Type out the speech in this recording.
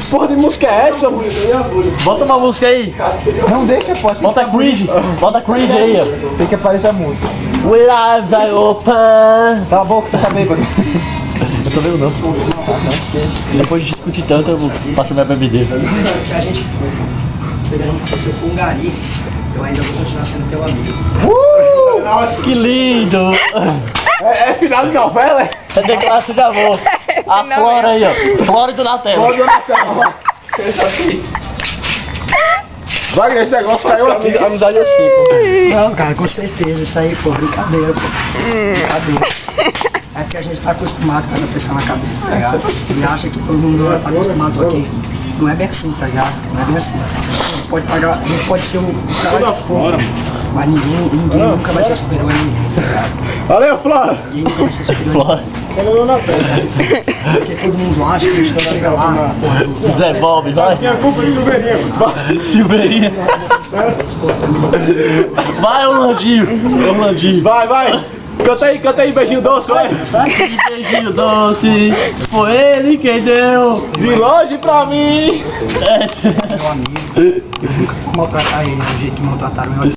Porra de música é essa, mano? Bota uma música aí. Não deixa, pô. Bota Creed. Bota Creed aí, ó. Tem que aparecer a música. We live I open. Cala a boca, você tá bêbado. Eu tô vendo não. Depois de discutir tanto, eu passo minha bebedeira. Se a gente fosse com um gari, eu ainda vou continuar sendo teu amigo. Que lindo. É final de novela, é? É declaração de amor. A Flora aí, ó. Flora do Natel. Vai, esse negócio caiu aqui. Amizade é assim, pô. Não, cara, com certeza. Isso aí, pô, brincadeira, pô. Brincadeira. É porque a gente tá acostumado com essa pressão na cabeça, tá ligado? Ele acha que todo mundo tá acostumado, só que não é bem assim, tá ligado? Não é bem assim. A gente pode pagar, a gente pode ser o cara de fora, mas ninguém nunca vai ser superior a ninguém, tá ligado? Valeu, Flora. Ninguém nunca vai ser superior a Flora. ninguém. Porque todo mundo acha que a gente chega lá, porra, Desenvolve, vai. Minha culpa de Silveirinha. Silveirinha. Vai, Orlandinho. Orlandinho. Vai. Canta aí, beijinho doce, vai. Que beijinho doce. Foi ele quem deu. De longe pra mim. É. meu amigo. Eu nunca vou maltratar ele do jeito que maltrataram meu